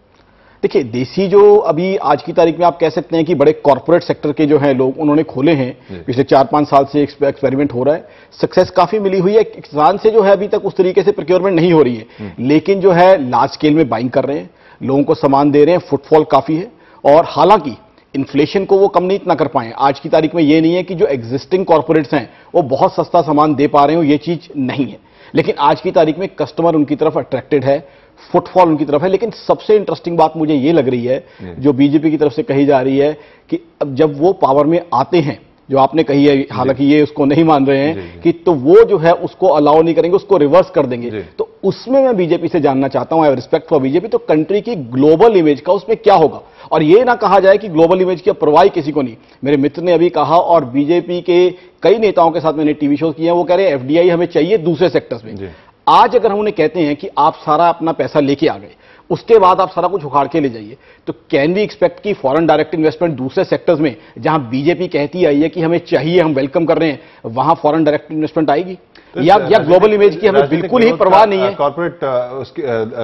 [SPEAKER 14] देखिए, देसी जो अभी आज की तारीख में आप कह सकते हैं कि बड़े कॉर्पोरेट सेक्टर के जो हैं लोग, उन्होंने खोले हैं, पिछले 4-5 साल से एक्सपेरिमेंट हो रहा है, सक्सेस काफी मिली हुई है। किसान से जो है अभी तक उस तरीके से प्रोक्योरमेंट नहीं हो रही है, लेकिन जो है लार्ज स्केल में बाइंग कर रहे हैं, लोगों को सामान दे रहे हैं, फुटफॉल काफी है। और हालांकि इन्फ्लेशन को वो कम नहीं इतना कर पाए। आज की तारीख में ये नहीं है कि जो एग्जिस्टिंग कॉर्पोरेट्स हैं वो बहुत सस्ता सामान दे पा रहे हो, ये चीज नहीं है। लेकिन आज की तारीख में कस्टमर उनकी तरफ अट्रैक्टेड है, फुटफॉल उनकी तरफ है। लेकिन सबसे इंटरेस्टिंग बात मुझे ये लग रही है जो बीजेपी की तरफ से कही जा रही है कि अब जब वो पावर में आते हैं, जो आपने कही है, हालांकि ये उसको नहीं मान रहे हैं कि तो वो जो है उसको अलाउ नहीं करेंगे, उसको रिवर्स कर देंगे। तो उसमें मैं बीजेपी से जानना चाहता हूं, I have respect for BJP, तो कंट्री की ग्लोबल इमेज का उसमें क्या होगा? और ये ना कहा जाए कि ग्लोबल इमेज की परवाह किसी को नहीं। मेरे मित्र ने अभी कहा, और बीजेपी के कई नेताओं के साथ मैंने टीवी शो किए हैं, वो कह रहे हैं एफडीआई हमें चाहिए दूसरे सेक्टर्स में। आज अगर हम उन्हें कहते हैं कि आप सारा अपना पैसा लेके आ गए, उसके बाद आप सारा कुछ उखाड़ के ले जाइए, तो कैन वी एक्सपेक्ट कि फॉरेन डायरेक्ट इन्वेस्टमेंट दूसरे सेक्टर्स में जहां बीजेपी कहती आई है कि हमें चाहिए, हम वेलकम कर रहे हैं, वहां फॉरेन डायरेक्ट इन्वेस्टमेंट आएगी? या ग्लोबल इमेज की हमें बिल्कुल ही परवाह नहीं है?
[SPEAKER 5] कॉर्पोरेट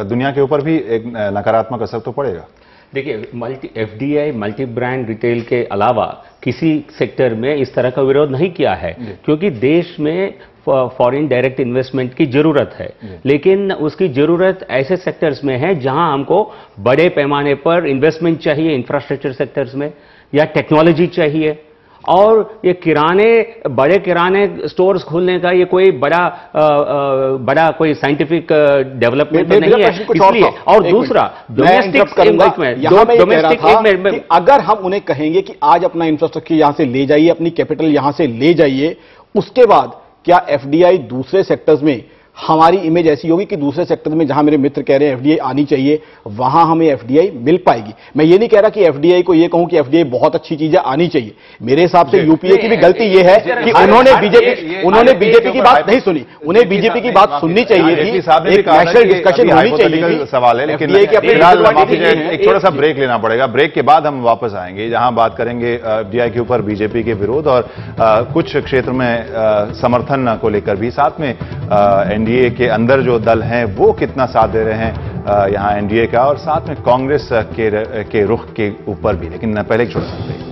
[SPEAKER 5] दुनिया के ऊपर भी एक नकारात्मक असर तो पड़ेगा।
[SPEAKER 10] देखिए, एफडीआई मल्टी ब्रांड रिटेल के अलावा किसी सेक्टर में इस तरह का विरोध नहीं किया है, क्योंकि देश में फॉरेन डायरेक्ट इन्वेस्टमेंट की जरूरत है, लेकिन उसकी जरूरत ऐसे सेक्टर्स में है जहां हमको बड़े पैमाने पर इन्वेस्टमेंट चाहिए, इंफ्रास्ट्रक्चर सेक्टर्स में, या टेक्नोलॉजी चाहिए। और ये बड़े किराने स्टोर्स खोलने का ये कोई बड़ा कोई साइंटिफिक डेवलपमेंट तो नहीं है, इसलिए। और दूसरा,
[SPEAKER 14] डोमेस्टिक, अगर हम उन्हें कहेंगे कि आज अपना इंफ्रास्ट्रक्चर यहां से ले जाइए, अपनी कैपिटल यहां से ले जाइए, उसके बाद क्या एफडीआई दूसरे सेक्टर्स में हमारी इमेज ऐसी होगी कि दूसरे सेक्टर में जहां मेरे मित्र कह रहे हैं एफडीआई आनी चाहिए, वहां हमें एफडीआई मिल पाएगी? मैं ये नहीं कह रहा कि एफडीआई को ये कहूं कि एफडीआई बहुत अच्छी चीजें आनी चाहिए। मेरे हिसाब से यूपीए की भी गलती ये है कि उन्होंने बीजेपी की बात नहीं सुनी। उन्हें बीजेपी की बात सुननी चाहिए थी, एक नेशनल डिस्कशन होनी चाहिए।
[SPEAKER 5] सवाल है, लेकिन एक छोटा सा ब्रेक लेना पड़ेगा। ब्रेक के बाद हम वापस आएंगे, जहां बात करेंगे एफडीआई के ऊपर बीजेपी के विरोध और कुछ क्षेत्र में समर्थन को लेकर भी, साथ में एनडीए के अंदर जो दल हैं वो कितना साथ दे रहे हैं यहां एनडीए का, और साथ में कांग्रेस के रुख के ऊपर भी। लेकिन पहले एक छोटा सा ब्रेक।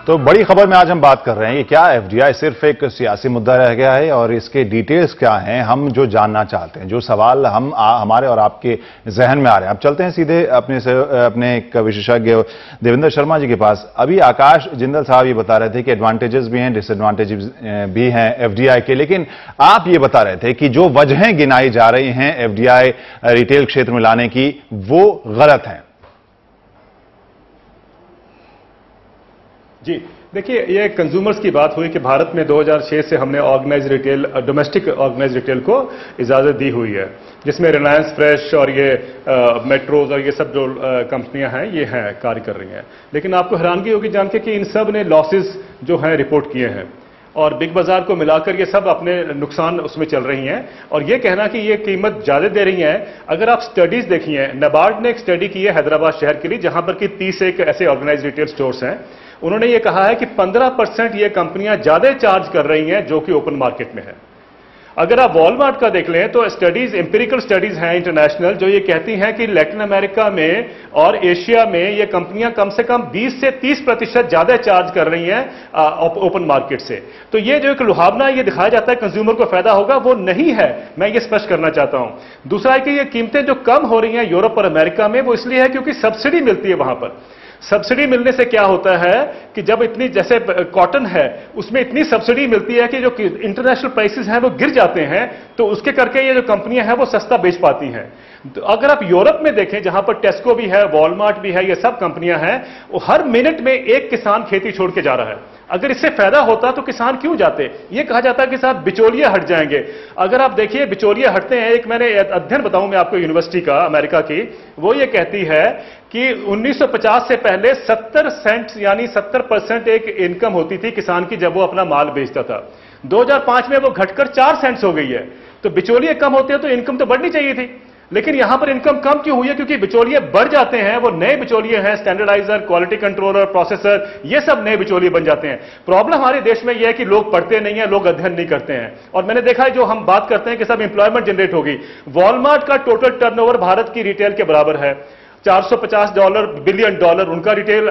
[SPEAKER 5] तो बड़ी खबर में आज हम बात कर रहे हैं कि क्या एफडीआई सिर्फ एक सियासी मुद्दा रह गया है और इसके डिटेल्स क्या हैं, हम जो जानना चाहते हैं, जो सवाल हमारे और आपके जहन में आ रहे हैं। अब चलते हैं सीधे अपने एक विशेषज्ञ देवेंद्र शर्मा जी के पास। अभी आकाश जिंदल साहब ये बता रहे थे कि एडवांटेजेस भी हैं, डिसएडवांटेजेस भी हैं एफडीआई के, लेकिन आप ये बता रहे थे कि जो वजहें गिनाई जा रही हैं एफडीआई रिटेल क्षेत्र में लाने की, वो गलत हैं।
[SPEAKER 12] जी देखिए, ये कंज्यूमर्स की बात हुई कि भारत में 2006 से हमने organise retail, domestic organise retail को इजाजत दी हुई है, जिसमें रिलायंस फ्रेश और ये मेट्रोज और ये सब जो कंपनियां हैं ये हैं कार्य कर रही हैं। लेकिन आपको हैरानगी होगी जान के कि इन सब ने लॉसेस जो हैं रिपोर्ट किए हैं, और बिग बाजार को मिलाकर ये सब अपने नुकसान उसमें चल रही हैं। और ये कहना कि ये कीमत ज्यादा दे रही हैं, अगर आप स्टडीज देखिए, नबार्ड ने एक स्टडी की है हैदराबाद शहर के लिए, जहां पर कि 30 एक ऐसे ऑर्गेनाइज रिटेल स्टोर्स हैं, उन्होंने ये कहा है कि 15% ये कंपनियां ज्यादा चार्ज कर रही हैं जो कि ओपन मार्केट में है। अगर आप वॉलमार्ट का देख लें तो स्टडीज, एम्पिरिकल स्टडीज हैं इंटरनेशनल, जो ये कहती हैं कि लैटिन अमेरिका में और एशिया में ये कंपनियां कम से कम 20 से 30% ज्यादा चार्ज कर रही हैं ओपन मार्केट से। तो ये जो एक लुभावना ये दिखाया जाता है कंज्यूमर को फायदा होगा, वो नहीं है, मैं ये स्पष्ट करना चाहता हूं। दूसरा है कि ये कीमतें जो कम हो रही हैं यूरोप और अमेरिका में, वो इसलिए है क्योंकि सब्सिडी मिलती है वहां पर। सब्सिडी मिलने से क्या होता है कि जब इतनी, जैसे कॉटन है उसमें इतनी सब्सिडी मिलती है कि जो इंटरनेशनल प्राइसेस हैं वो गिर जाते हैं, तो उसके करके ये जो कंपनियां हैं वो सस्ता बेच पाती हैं। तो अगर आप यूरोप में देखें जहां पर टेस्को भी है, वॉलमार्ट भी है, ये सब कंपनियां हैं, वो हर मिनट में एक किसान खेती छोड़ के जा रहा है। अगर इससे फायदा होता तो किसान क्यों जाते? ये कहा जाता है कि साहब बिचौलिए हट जाएंगे। अगर आप देखिए बिचौलिए हटते हैं, एक मैंने अध्ययन बताऊं मैं आपको यूनिवर्सिटी का, अमेरिका की, वो ये कहती है कि 1950 से पहले 70 सेंट यानी 70% एक इनकम होती थी किसान की जब वो अपना माल बेचता था। 2005 में वो घटकर 4 सेंट्स हो गई है। तो बिचौलिए कम होते हैं तो इनकम तो बढ़नी चाहिए थी, लेकिन यहां पर इनकम कम क्यों हुई है? क्योंकि बिचौलिए बढ़ जाते हैं, वो नए बिचौलिए हैं, स्टैंडर्डाइजर, क्वालिटी कंट्रोलर, प्रोसेसर, ये सब नए बिचौलिए बन जाते हैं। प्रॉब्लम हमारे देश में यह है कि लोग पढ़ते नहीं है, लोग अध्ययन नहीं करते हैं। और मैंने देखा है जो हम बात करते हैं कि सब एम्प्लॉयमेंट जनरेट होगी, वॉलमार्ट का टोटल टर्नओवर भारत की रिटेल के बराबर है, $450 बिलियन उनका रिटेल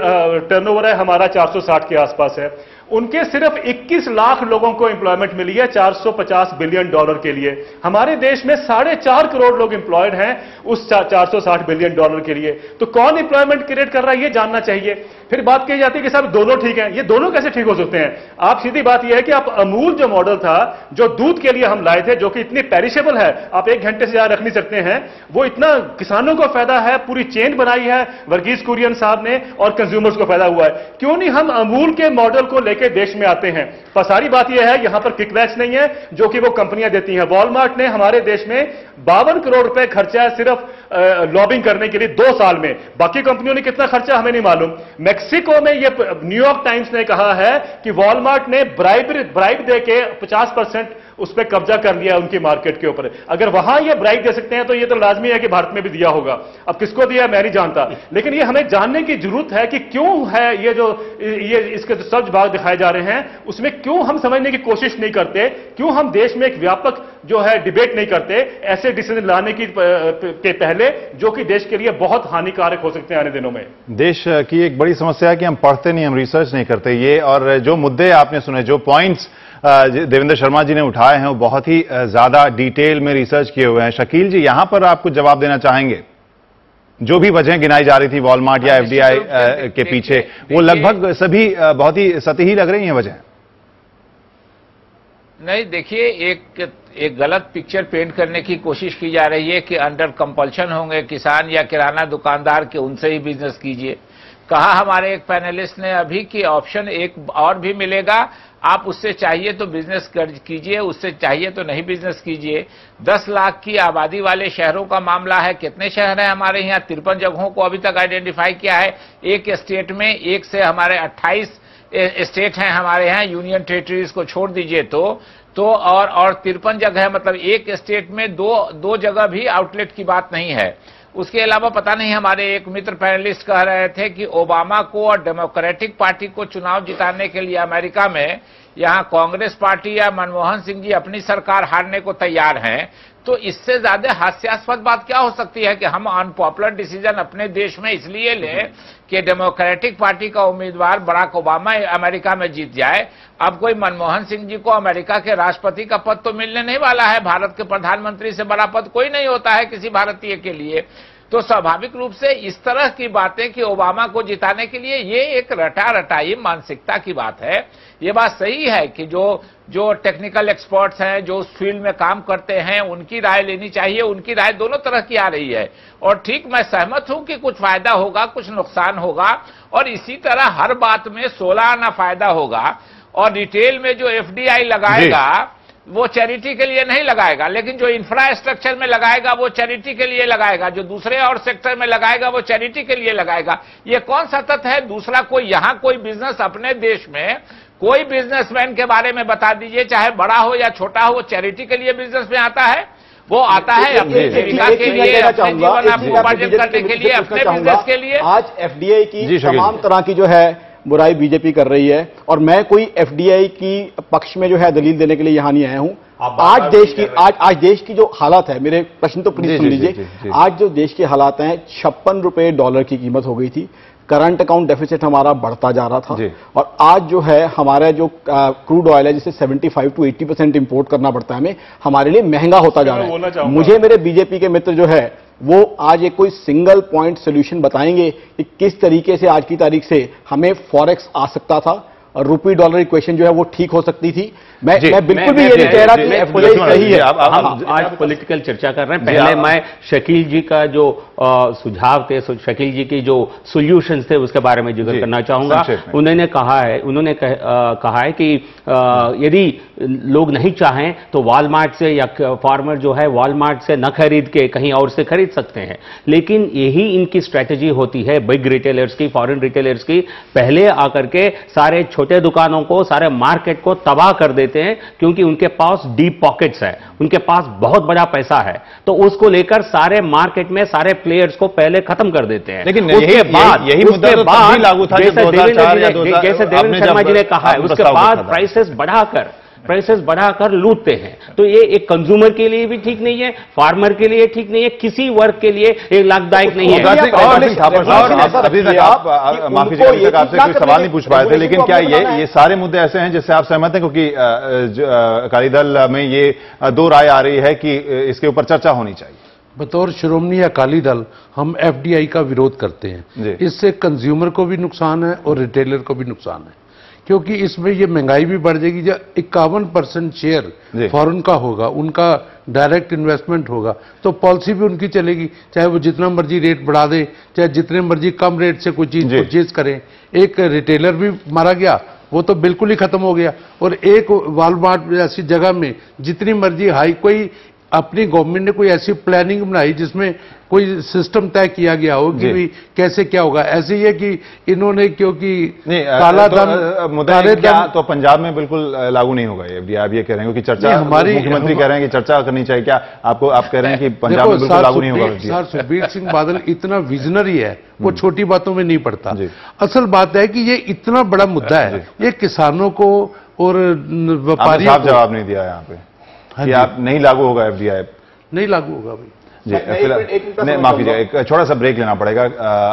[SPEAKER 12] टर्नओवर है, हमारा 460 के आसपास है। उनके सिर्फ 21 लाख लोगों को एम्प्लॉयमेंट मिली है $450 बिलियन के लिए। हमारे देश में 4.5 करोड़ लोग एम्प्लॉयड हैं उस $460 बिलियन के लिए। तो कौन एम्प्लॉयमेंट क्रिएट कर रहा है ये जानना चाहिए। फिर बात कही जाती है कि साहब दोनों ठीक हैं। ये दोनों कैसे ठीक हो सकते हैं? आप सीधी बात यह है कि आप अमूल जो मॉडल था, जो दूध के लिए हम लाए थे, जो कि इतनी पेरिशेबल है, आप 1 घंटे से ज्यादा रख नहीं सकते हैं, वो इतना किसानों को फायदा है, पूरी चेन बनाई है वर्गीज कुरियन साहब ने, और कंज्यूमर्स को फायदा हुआ है। क्यों नहीं हम अमूल के मॉडल को लेकर देश में आते हैं? पर सारी बात यह है यहां पर किकबैक्स नहीं है जो कि वो कंपनियां देती हैं। वॉलमार्ट ने हमारे देश में 52 करोड़ रुपए खर्चा है सिर्फ लॉबिंग करने के लिए 2 साल में। बाकी कंपनियों ने कितना खर्चा हमें नहीं मालूम। मेक्सिको में ये न्यूयॉर्क टाइम्स ने कहा है कि वॉलमार्ट ने ब्राइब दे के 50% उस पर कब्जा कर लिया उनकी मार्केट के ऊपर। अगर वहां ये ब्राइब दे सकते हैं तो ये तो लाजमी है कि भारत में भी दिया होगा। अब किसको दिया मैं नहीं जानता, लेकिन ये हमें जानने की जरूरत है कि क्यों है ये इसके जो सच भाग दिखाए जा रहे हैं उसमें क्यों हम समझने की कोशिश नहीं करते, क्यों हम देश में एक व्यापक जो है डिबेट नहीं करते ऐसे डिसीजन लाने के पहले जो कि देश के लिए बहुत हानिकारक हो सकते हैं आने दिनों में।
[SPEAKER 5] देश की एक बड़ी समस्या है कि हम पढ़ते नहीं, हम रिसर्च नहीं करते। ये और जो मुद्दे आपने सुने, जो पॉइंट्स देवेंद्र शर्मा जी ने उठाए हैं, वो बहुत ही ज्यादा डिटेल में रिसर्च किए हुए हैं। शकील जी, यहां पर आप कुछ जवाब देना चाहेंगे? जो भी वजह गिनाई जा रही थी वॉलमार्ट या एफडीआई के पीछे, वो लगभग सभी बहुत ही सतही लग रही हैं वजह।
[SPEAKER 11] नहीं, देखिए, एक गलत पिक्चर पेंट करने की कोशिश की जा रही है कि अंडर कंपल्शन होंगे किसान या किराना दुकानदार के, उनसे ही बिजनेस कीजिए। कहा हमारे एक पैनलिस्ट ने अभी कि ऑप्शन एक और भी मिलेगा, आप उससे चाहिए तो बिजनेस कीजिए, उससे चाहिए तो नहीं बिजनेस कीजिए। 10 लाख की आबादी वाले शहरों का मामला है। कितने शहर हैं हमारे यहाँ? 53 जगहों को अभी तक आइडेंटिफाई किया है। एक स्टेट में, एक से हमारे 28 स्टेट हैं हमारे यहाँ, यूनियन टेरिटरीज को छोड़ दीजिए तो और 53 जगह, मतलब एक स्टेट में दो जगह भी आउटलेट की बात नहीं है। उसके अलावा पता नहीं, हमारे एक मित्र पैनलिस्ट कह रहे थे कि ओबामा को और डेमोक्रेटिक पार्टी को चुनाव जिताने के लिए अमेरिका में यहां कांग्रेस पार्टी या मनमोहन सिंह जी अपनी सरकार हारने को तैयार हैं। तो इससे ज्यादा हास्यास्पद बात क्या हो सकती है कि हम अनपॉपुलर डिसीजन अपने देश में इसलिए लें कि डेमोक्रेटिक पार्टी का उम्मीदवार बराक ओबामा अमेरिका में जीत जाए। अब कोई मनमोहन सिंह जी को अमेरिका के राष्ट्रपति का पद तो मिलने नहीं वाला है। भारत के प्रधानमंत्री से बड़ा पद कोई नहीं होता है किसी भारतीय के लिए। तो स्वाभाविक रूप से इस तरह की बातें कि ओबामा को जिताने के लिए, ये एक रटाई मानसिकता की बात है। ये बात सही है कि जो टेक्निकल एक्सपर्ट्स हैं, जो उस फील्ड में काम करते हैं, उनकी राय लेनी चाहिए। उनकी राय दोनों तरह की आ रही है और ठीक, मैं सहमत हूं कि कुछ फायदा होगा, कुछ नुकसान होगा, और इसी तरह हर बात में 16 आना फायदा होगा। और रिटेल में जो एफडीआई लगाएगा वो चैरिटी के लिए नहीं लगाएगा, लेकिन जो इंफ्रास्ट्रक्चर में लगाएगा वो चैरिटी के लिए लगाएगा, जो दूसरे और सेक्टर में लगाएगा वो चैरिटी के लिए लगाएगा। ये कौन सा तथ्य है? दूसरा, कोई यहां कोई बिजनेस अपने देश में कोई बिजनेसमैन के बारे में बता दीजिए, चाहे बड़ा हो या छोटा हो, वो चैरिटी के लिए बिजनेस में आता है। वो आता है अपनी जीविका के लिए, अपने जीवन उपार्जन करने के लिए, अपने बिजनेस के लिए।
[SPEAKER 14] आज एफडीआई की तमाम तरह की जो है बुराई बीजेपी कर रही है। और मैं कोई एफडीआई की पक्ष में जो है दलील देने के लिए यहां नहीं आया हूं। आज देश की जो हालात है, मेरे प्रश्न तो प्लीज सुन लीजिए। आज जो देश के हालात हैं, 56 रुपए डॉलर की कीमत हो गई थी, करंट अकाउंट डेफिसिट हमारा बढ़ता जा रहा था, और आज जो है हमारा जो क्रूड ऑयल है जिसे 75 to 80% इंपोर्ट करना पड़ता है हमें, हमारे लिए महंगा होता जा रहा है। मुझे मेरे बीजेपी के मित्र जो है वो आज एक कोई सिंगल पॉइंट सोल्यूशन बताएंगे कि किस तरीके से आज की तारीख से हमें फॉरेक्स आ सकता था और रुपी डॉलर इक्वेशन जो है वो ठीक हो सकती थी। मैं बिल्कुल भी ये नहीं कह रहा कि एफडीआई सही है।
[SPEAKER 10] हम आज पॉलिटिकल चर्चा कर रहे हैं। पहले मैं शकील जी का जो सुझाव थे, शकील जी की जो सॉल्यूशंस थे उसके बारे में जिक्र करना चाहूंगा। उन्होंने कहा है कि यदि लोग नहीं चाहें तो वॉलमार्ट से या फार्मर जो है वॉलमार्ट से न खरीद के कहीं और से खरीद सकते हैं, लेकिन यही इनकी स्ट्रेटेजी होती है बिग रिटेलर्स की, फॉरेन रिटेलर्स की। पहले आकर के सारे छोटे दुकानों को, सारे मार्केट को तबाह कर देते हैं, क्योंकि उनके पास डीप पॉकेट्स है, उनके पास बहुत बड़ा पैसा है, तो उसको लेकर सारे मार्केट में सारे प्लेयर्स को पहले खत्म कर देते हैं।
[SPEAKER 5] लेकिन यही मुद्दा तो तब भी लागू था जैसे
[SPEAKER 10] देवेंद्र शर्मा जी ने कहा है, उसके बाद प्राइसेस बढ़ाकर लूटते हैं। तो ये एक कंज्यूमर के लिए भी ठीक नहीं है, फार्मर के लिए ठीक नहीं है, किसी वर्ग के लिए एक लाभदायक नहीं है।
[SPEAKER 5] अभी तक आपसे कोई सवाल नहीं पूछ पाए थे, लेकिन क्या ये सारे मुद्दे ऐसे हैं जिससे आप सहमत हैं? क्योंकि अकाली दल में ये दो राय आ रही है कि इसके ऊपर चर्चा होनी चाहिए।
[SPEAKER 15] बतौर श्रोमणी अकाली दल हम एफडीआई का विरोध करते हैं। इससे कंज्यूमर को भी नुकसान है और रिटेलर को भी नुकसान है, क्योंकि इसमें ये महंगाई भी बढ़ जाएगी। जब 51% शेयर फॉरेन का होगा, उनका डायरेक्ट इन्वेस्टमेंट होगा, तो पॉलिसी भी उनकी चलेगी, चाहे वो जितना मर्जी रेट बढ़ा दे, चाहे जितने मर्जी कम रेट से कोई चीज परचेज करें। एक रिटेलर भी मारा गया, वो तो बिल्कुल ही खत्म हो गया। और एक वॉलमार्ट ऐसी जगह में जितनी मर्जी हाई, कोई अपनी गवर्नमेंट ने कोई ऐसी प्लानिंग बनाई जिसमें कोई सिस्टम तय किया गया हो कि भी कैसे क्या होगा। ऐसे ही है कि इन्होंने, क्योंकि काला धन
[SPEAKER 5] तो पंजाब में बिल्कुल लागू नहीं होगा ये, आप ये कह रहे हैं? क्योंकि चर्चा हमारी मुख्यमंत्री कह रहे हैं कि चर्चा करनी चाहिए, क्या आप कह रहे हैं कि पंजाब में बिल्कुल लागू नहीं होगा?
[SPEAKER 15] सर, सुखबीर सिंह बादल इतना विजनरी है, वो छोटी बातों में नहीं पड़ता। असल बात है कि ये इतना बड़ा मुद्दा है, ये किसानों को और व्यापारियों को
[SPEAKER 5] जवाब नहीं दिया यहाँ पे कि आप नहीं लागू होगा एफडीआई,
[SPEAKER 15] नहीं लागू होगा भाई
[SPEAKER 5] जी। फिलहाल माफ कीजिएगा, एक छोटा सा ब्रेक लेना पड़ेगा।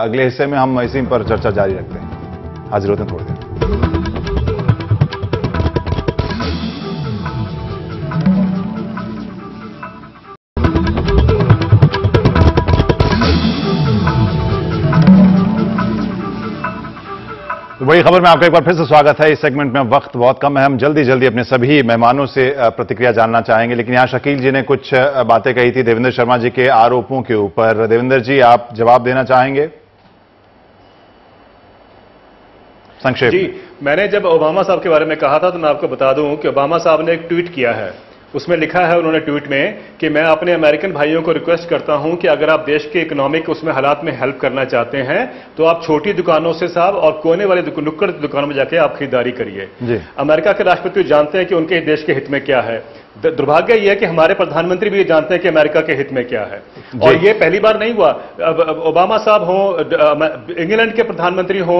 [SPEAKER 5] अगले हिस्से में हम इसी पर चर्चा जारी रखते हैं। हाजिर होते हैं थोड़ी देर। बड़ी खबर में आपका एक बार फिर से स्वागत है। इस सेगमेंट में वक्त बहुत कम है, हम जल्दी अपने सभी मेहमानों से प्रतिक्रिया जानना चाहेंगे, लेकिन यहां शकील जी ने कुछ बातें कही थी देवेंद्र शर्मा जी के आरोपों के ऊपर। देवेंद्र जी, आप जवाब देना चाहेंगे संक्षेप?
[SPEAKER 12] जी, मैंने जब ओबामा साहब के बारे में कहा था तो मैं आपको बता दूं कि ओबामा साहब ने एक ट्वीट किया है, उसमें लिखा है उन्होंने ट्वीट में कि मैं अपने अमेरिकन भाइयों को रिक्वेस्ट करता हूं कि अगर आप देश के इकोनॉमिक उसमें हालात में हेल्प करना चाहते हैं तो आप छोटी दुकानों से साहब और कोने वाले नुक्कड़ दुकानों में जाके आप खरीदारी करिए। अमेरिका के राष्ट्रपति जानते हैं कि उनके देश के हित में क्या है। दुर्भाग्य यह है कि हमारे प्रधानमंत्री भी जानते हैं कि अमेरिका के हित में क्या है, और ये पहली बार नहीं हुआ। ओबामा साहब हो, इंग्लैंड के प्रधानमंत्री हो,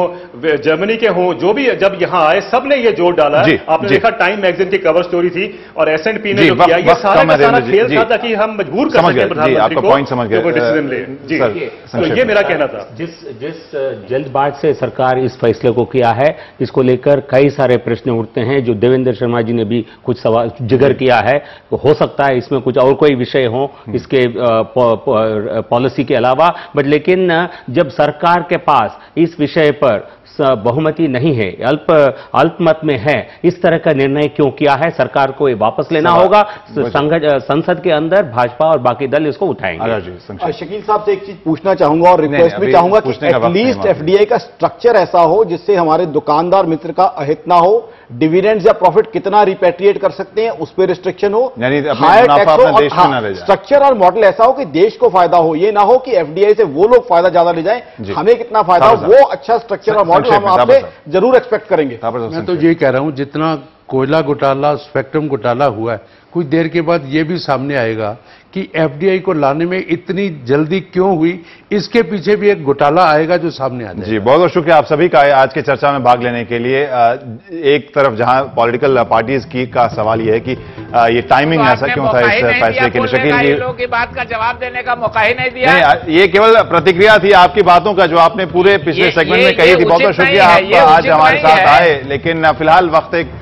[SPEAKER 12] जर्मनी के हो, जो भी जब यहां आए सबने ये जोर डाला। आपने देखा टाइम मैगजीन की कवर स्टोरी थी और S&P ने जो किया, ये सारा का सारा खेल था ताकि हम मजबूर कर सकें प्रधानमंत्री को डिसीजन ले। जी, तो ये मेरा कहना था।
[SPEAKER 10] जिस जल्दबाज से सरकार इस फैसले को किया है, इसको लेकर कई सारे प्रश्न उठते हैं, जो देवेंद्र शर्मा जी ने भी कुछ सवाल जिक्र किया है। हो सकता है इसमें कुछ और कोई विषय हो इसके पॉलिसी के अलावा, बट लेकिन जब सरकार के पास इस विषय पर बहुमति नहीं है, अल्पमत में है, इस तरह का निर्णय क्यों किया है? सरकार को ये वापस लेना होगा। संसद के अंदर भाजपा और बाकी दल इसको उठाएंगे।
[SPEAKER 14] शकील साहब से एक चीज पूछना चाहूंगा और रिक्वेस्ट भी चाहूंगा कि एटलीस्ट एफडीआई का स्ट्रक्चर ऐसा हो जिससे हमारे दुकानदार मित्र का अहित ना हो, डिविडेंड्स या प्रॉफिट कितना रिपेट्रिएट कर सकते हैं उस पर रिस्ट्रिक्शन हो, हायर टैक्स हो, स्ट्रक्चर और मॉडल ऐसा हो कि देश को फायदा हो। ये ना हो कि एफडीआई से वो लोग फायदा ज्यादा ले जाएं, हमें कितना फायदा हो, वो अच्छा स्ट्रक्चर और मॉडल हम आपसे जरूर एक्सपेक्ट करेंगे।
[SPEAKER 15] मैं तो ये कह रहा हूं, जितना कोयला घोटाला, स्पेक्ट्रम घोटाला हुआ है, कुछ देर के बाद ये भी सामने आएगा कि एफडीआई को लाने में इतनी जल्दी क्यों हुई, इसके पीछे भी एक घोटाला आएगा जो सामने आ जाएगा।
[SPEAKER 5] जी, बहुत बहुत शुक्रिया आप सभी का आज के चर्चा में भाग लेने के लिए। एक तरफ जहां पॉलिटिकल पार्टीज का सवाल यह है कि ये टाइमिंग ऐसा क्यों था इस फैसले के लिए। शकील जी,
[SPEAKER 11] लोगों की बात का जवाब देने का मौका ही नहीं दिया।
[SPEAKER 5] नहीं, ये केवल प्रतिक्रिया थी आपकी बातों का जो आपने पूरे पिछले सेगमेंट में कही थी। बहुत बहुत शुक्रिया आप आज हमारे साथ आए। लेकिन फिलहाल वक्त एक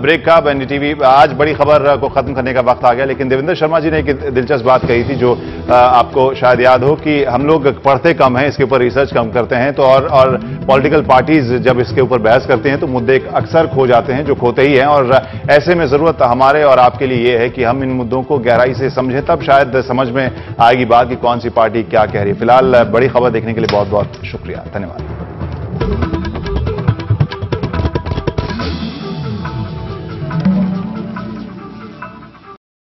[SPEAKER 5] ब्रेक का। एनडीटीवी आज बड़ी खबर को खत्म करने का वक्त आ गया, लेकिन देवेंद्र शर्मा जी ने एक दिलचस्प बात कही थी जो आपको शायद याद हो कि हम लोग पढ़ते कम हैं, इसके ऊपर रिसर्च कम करते हैं, तो और पॉलिटिकल पार्टीज जब इसके ऊपर बहस करते हैं तो मुद्दे अक्सर खो जाते हैं, जो खोते ही हैं। और ऐसे में जरूरत हमारे और आपके लिए ये है कि हम इन मुद्दों को गहराई से समझें, तब शायद समझ में आएगी बात कि कौन सी पार्टी क्या कह रही है। फिलहाल बड़ी खबर देखने के लिए बहुत बहुत शुक्रिया, धन्यवाद।